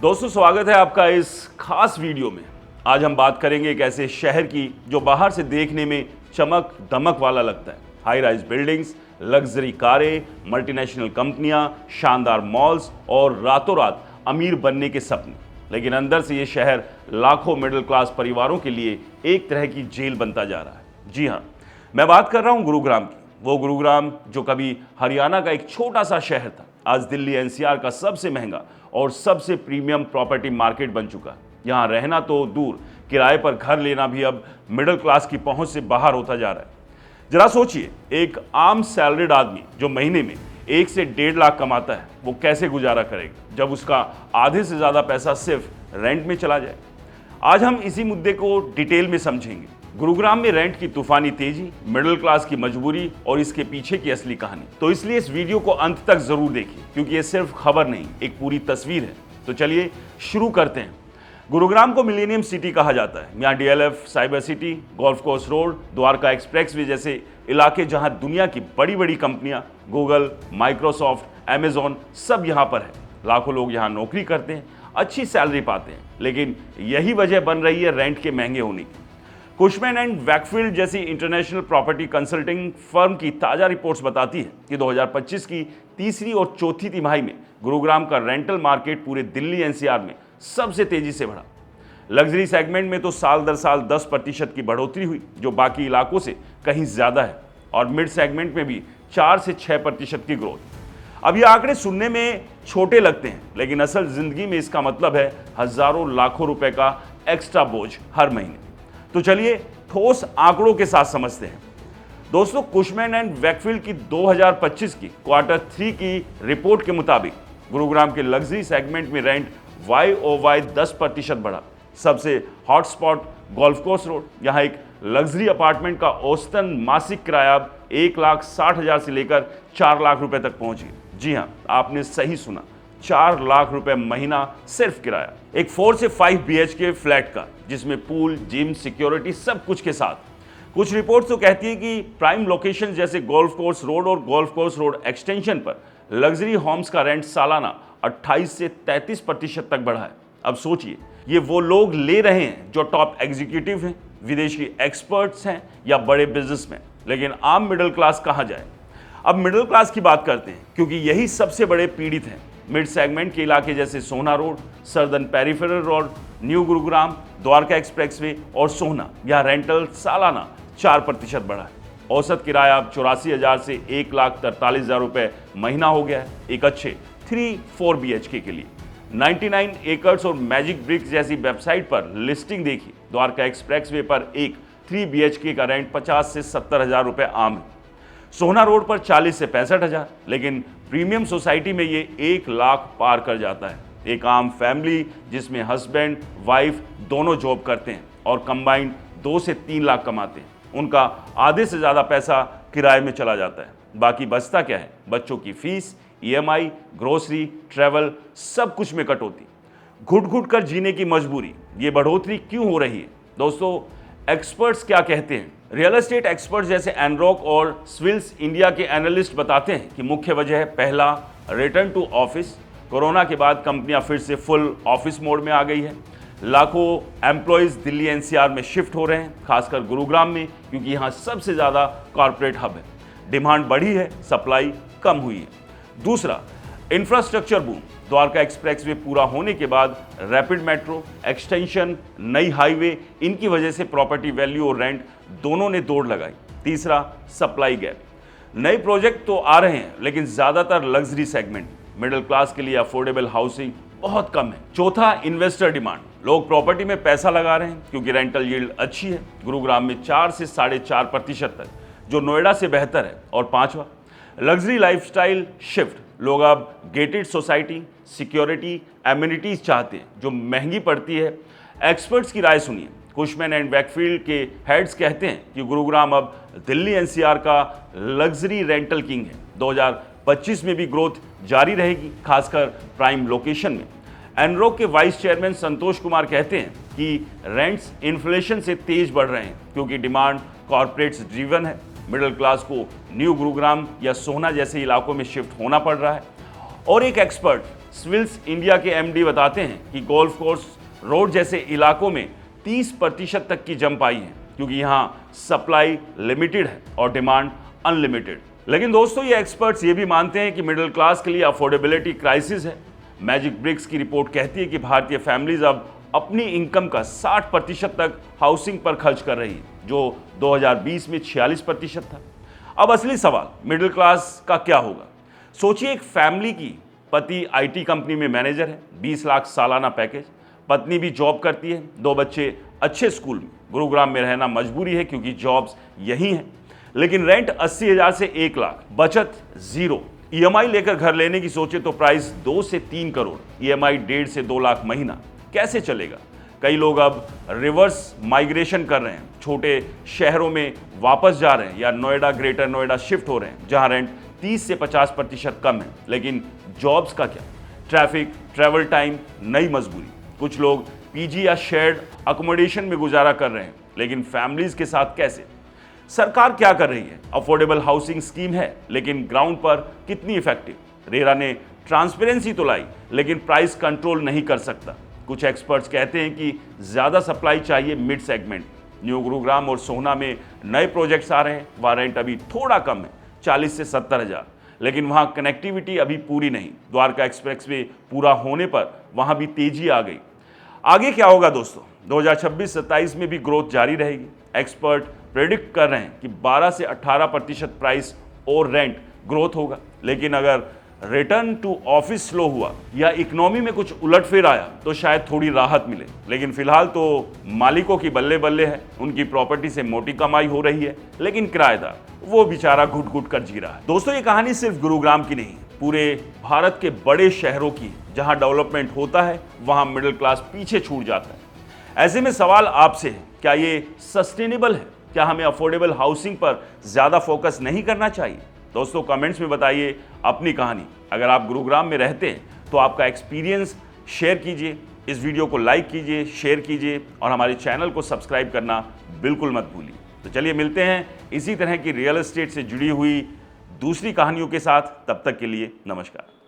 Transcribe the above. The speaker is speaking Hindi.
दोस्तों स्वागत है आपका इस खास वीडियो में। आज हम बात करेंगे एक ऐसे शहर की जो बाहर से देखने में चमक दमक वाला लगता है। हाई राइज बिल्डिंग्स, लग्जरी कारें, मल्टीनेशनल कंपनियां, शानदार मॉल्स और रातों रात अमीर बनने के सपने। लेकिन अंदर से ये शहर लाखों मिडिल क्लास परिवारों के लिए एक तरह की जेल बनता जा रहा है। जी हाँ, मैं बात कर रहा हूँ गुरुग्राम की। वो गुरुग्राम जो कभी हरियाणा का एक छोटा सा शहर था, आज दिल्ली एनसीआर का सबसे महंगा और सबसे प्रीमियम प्रॉपर्टी मार्केट बन चुका है। यहाँ रहना तो दूर, किराए पर घर लेना भी अब मिडिल क्लास की पहुंच से बाहर होता जा रहा है। जरा सोचिए, एक आम सैलरीड आदमी जो महीने में 1 से 1.5 लाख कमाता है, वो कैसे गुजारा करेगा जब उसका आधे से ज़्यादा पैसा सिर्फ रेंट में चला जाए। आज हम इसी मुद्दे को डिटेल में समझेंगे। गुरुग्राम में रेंट की तूफानी तेजी, मिडिल क्लास की मजबूरी और इसके पीछे की असली कहानी। तो इसलिए इस वीडियो को अंत तक जरूर देखिए, क्योंकि ये सिर्फ खबर नहीं, एक पूरी तस्वीर है। तो चलिए शुरू करते हैं। गुरुग्राम को मिलेनियम सिटी कहा जाता है। यहाँ DLF, cyber city, golf course road, Dwarka expressway जैसे इलाके जहाँ दुनिया की बड़ी बड़ी कंपनियाँ गूगल, माइक्रोसॉफ्ट, अमेजॉन सब यहाँ पर है। लाखों लोग यहाँ नौकरी करते हैं, अच्छी सैलरी पाते हैं, लेकिन यही वजह बन रही है रेंट के महंगे होने की। कुशमैन एंड वैकफील्ड जैसी इंटरनेशनल प्रॉपर्टी कंसल्टिंग फर्म की ताज़ा रिपोर्ट्स बताती है कि 2025 की तीसरी और चौथी तिमाही में गुरुग्राम का रेंटल मार्केट पूरे दिल्ली एनसीआर में सबसे तेजी से बढ़ा। लग्जरी सेगमेंट में तो साल दर साल 10% की बढ़ोतरी हुई, जो बाकी इलाकों से कहीं ज़्यादा है, और मिड सेगमेंट में भी 4 से 6% की ग्रोथ। अब ये आंकड़े सुनने में छोटे लगते हैं, लेकिन असल जिंदगी में इसका मतलब है हज़ारों लाखों रुपए का एक्स्ट्रा बोझ हर महीने। तो चलिए ठोस आंकड़ों के साथ समझते हैं। दोस्तों, कुशमैन एंड वैकफील्ड की 2025 की Q3 की रिपोर्ट के मुताबिक गुरुग्राम के लग्जरी सेगमेंट में रेंट YoY 10% बढ़ा। सबसे हॉटस्पॉट गोल्फ कोर्स रोड, यहाँ एक लग्जरी अपार्टमेंट का औसतन मासिक किराया 1,60,000 से लेकर 4 लाख रुपए तक पहुंच गया। जी हाँ, आपने सही सुना, 4 लाख रुपए महीना सिर्फ किराया। एक 4 से 5 BHK फ्लैट का, जिसमें पूल, जिम, सिक्योरिटी सब कुछ के साथ। कुछ रिपोर्ट्स तो कहती है कि प्राइम लोकेशन जैसे गोल्फ कोर्स रोड और गोल्फ कोर्स रोड एक्सटेंशन पर लग्जरी होम्स का रेंट सालाना 28 से 33% तक बढ़ा है। अब सोचिए, ये वो लोग ले रहे हैं जो टॉप एग्जीक्यूटिव हैं, विदेशी एक्सपर्ट्स हैं या बड़े बिजनेसमैन। लेकिन आम मिडिल क्लास कहाँ जाए? अब मिडिल क्लास की बात करते हैं, क्योंकि यही सबसे बड़े पीड़ित हैं। मिड सेगमेंट के इलाके जैसे Sohna Road, Southern Peripheral Road, New Gurugram, Dwarka Expressway और सोहना, यहाँ रेंटल सालाना 4% बढ़ा है। औसत किराया अब 84,000 से 1,43,000 रुपए महीना हो गया है एक अच्छे 3-4 BHK के लिए। 99 एकर्स और मैजिक ब्रिक्स जैसी वेबसाइट पर लिस्टिंग देखी, द्वारका एक्सप्रेसवे पर एक 3 BHK का रेंट 50 से 70,000 रुपए आम है। सोहना रोड पर 40 से 65,000, लेकिन प्रीमियम सोसाइटी में ये 1 लाख पार कर जाता है। एक आम फैमिली जिसमें हस्बैंड वाइफ दोनों जॉब करते हैं और कंबाइंड 2 से 3 लाख कमाते हैं, उनका आधे से ज़्यादा पैसा किराए में चला जाता है। बाकी बचता क्या है? बच्चों की फीस, EMI, ग्रोसरी, ट्रैवल, सब कुछ में कटौती, घुट घुट कर जीने की मजबूरी। ये बढ़ोतरी क्यों हो रही है? दोस्तों, एक्सपर्ट्स क्या कहते हैं? रियल एस्टेट एक्सपर्ट्स जैसे एनरॉक और स्विल्स इंडिया के एनालिस्ट बताते हैं कि मुख्य वजह है, पहला, रिटर्न टू ऑफिस। कोरोना के बाद कंपनियां फिर से फुल ऑफिस मोड में आ गई है। लाखों एम्प्लॉयज़ दिल्ली एनसीआर में शिफ्ट हो रहे हैं, खासकर गुरुग्राम में, क्योंकि यहाँ सबसे ज़्यादा कॉरपोरेट हब है। डिमांड बढ़ी है, सप्लाई कम हुई है। दूसरा, इंफ्रास्ट्रक्चर बूम। द्वारका एक्सप्रेसवे पूरा होने के बाद रैपिड मेट्रो, एक्सटेंशन, नई हाईवे, इनकी वजह से प्रॉपर्टी वैल्यू और रेंट दोनों ने दौड़ लगाई। तीसरा, सप्लाई गैप। नए प्रोजेक्ट तो आ रहे हैं, लेकिन ज़्यादातर लग्जरी सेगमेंट, मिडिल क्लास के लिए अफोर्डेबल हाउसिंग बहुत कम है। चौथा, इन्वेस्टर डिमांड। लोग प्रॉपर्टी में पैसा लगा रहे हैं क्योंकि रेंटल यील्ड अच्छी है, गुरुग्राम में 4 से 4.5% तक, जो नोएडा से बेहतर है। और पांचवा, लग्जरी लाइफस्टाइल शिफ्ट। लोग अब गेटेड सोसाइटी, सिक्योरिटी, एमिनिटीज चाहते हैं, जो महंगी पड़ती है। एक्सपर्ट्स की राय सुनिए। कुशमैन एंड वैकफील्ड के हेड्स कहते हैं कि गुरुग्राम अब दिल्ली एनसीआर का लग्जरी रेंटल किंग है। 2025 में भी ग्रोथ जारी रहेगी, खासकर प्राइम लोकेशन में। एनरॉक के वाइस चेयरमैन संतोष कुमार कहते हैं कि रेंट्स इन्फ्लेशन से तेज बढ़ रहे हैं, क्योंकि डिमांड कॉर्पोरेट्स ड्रिवन है। मिडिल क्लास को न्यू गुरुग्राम या सोहना जैसे इलाकों में शिफ्ट होना पड़ रहा है। और एक एक्सपर्ट सिविल्स इंडिया के एमडी बताते हैं कि गोल्फ कोर्स रोड जैसे इलाकों में 30% तक की जंप आई है, क्योंकि यहां सप्लाई लिमिटेड है और डिमांड अनलिमिटेड। लेकिन दोस्तों, ये एक्सपर्ट्स ये भी मानते हैं कि मिडिल क्लास के लिए अफोर्डेबिलिटी क्राइसिस है। मैजिक ब्रिक्स की रिपोर्ट कहती है कि भारतीय फैमिलीज अब अपनी इनकम का 60% तक हाउसिंग पर खर्च कर रही है, जो 2020 में 46% था। अब असली सवाल मिडिल क्लास का क्या होगा। सोचिए, एक फैमिली की पति आईटी कंपनी में मैनेजर है, 20 लाख सालाना पैकेज, पत्नी भी जॉब करती है, 2 बच्चे अच्छे स्कूल में, गुरुग्राम में रहना मजबूरी है क्योंकि जॉब्स यही हैं, लेकिन रेंट 80,000 से 1 लाख, बचत जीरो। ईएमआई लेकर घर लेने की सोचे तो प्राइस 2 से 3 करोड़, ईएमआई 1.5 से 2 लाख महीना, कैसे चलेगा। कई लोग अब रिवर्स माइग्रेशन कर रहे हैं, छोटे शहरों में वापस जा रहे हैं या नोएडा, ग्रेटर नोएडा शिफ्ट हो रहे हैं, जहां रेंट 30 से 50% कम है। लेकिन जॉब्स का क्या, ट्रैफिक, ट्रैवल टाइम, नई मजबूरी। कुछ लोग पीजी या शेयर्ड अकोमोडेशन में गुजारा कर रहे हैं, लेकिन फैमिलीज के साथ कैसे। सरकार क्या कर रही है। अफोर्डेबल हाउसिंग स्कीम है, लेकिन ग्राउंड पर कितनी इफेक्टिव। रेरा ने ट्रांसपेरेंसी तो लाई, लेकिन प्राइस कंट्रोल नहीं कर सकता। कुछ एक्सपर्ट्स कहते हैं कि ज्यादा सप्लाई चाहिए मिड सेगमेंट। न्यू गुरुग्राम और सोहना में नए प्रोजेक्ट्स आ रहे हैं, वहाँ रेंट अभी थोड़ा कम है, 40 से 70 हज़ार, लेकिन वहाँ कनेक्टिविटी अभी पूरी नहीं। द्वारका एक्सप्रेसवे पूरा होने पर वहाँ भी तेजी आ गई। आगे क्या होगा दोस्तों, 2026-27 में भी ग्रोथ जारी रहेगी। एक्सपर्ट प्रेडिक्ट कर रहे हैं कि 12 से 18% प्राइस और रेंट ग्रोथ होगा। लेकिन अगर रिटर्न टू ऑफिस स्लो हुआ या इकोनॉमी में कुछ उलटफेर आया तो शायद थोड़ी राहत मिले। लेकिन फिलहाल तो मालिकों की बल्ले बल्ले है, उनकी प्रॉपर्टी से मोटी कमाई हो रही है, लेकिन किराएदार वो बेचारा घुट घुट कर जी रहा है। दोस्तों, ये कहानी सिर्फ गुरुग्राम की नहीं, पूरे भारत के बड़े शहरों की। जहां डेवलपमेंट होता है वहां मिडिल क्लास पीछे छूट जाता है। ऐसे में सवाल आपसे है, क्या ये सस्टेनेबल है? क्या हमें अफोर्डेबल हाउसिंग पर ज्यादा फोकस नहीं करना चाहिए? दोस्तों, कमेंट्स में बताइए अपनी कहानी। अगर आप गुरुग्राम में रहते हैं तो आपका एक्सपीरियंस शेयर कीजिए, इस वीडियो को लाइक कीजिए, शेयर कीजिए और हमारे चैनल को सब्सक्राइब करना बिल्कुल मत भूलिए। तो चलिए मिलते हैं इसी तरह की रियल एस्टेट से जुड़ी हुई दूसरी कहानियों के साथ। तब तक के लिए नमस्कार।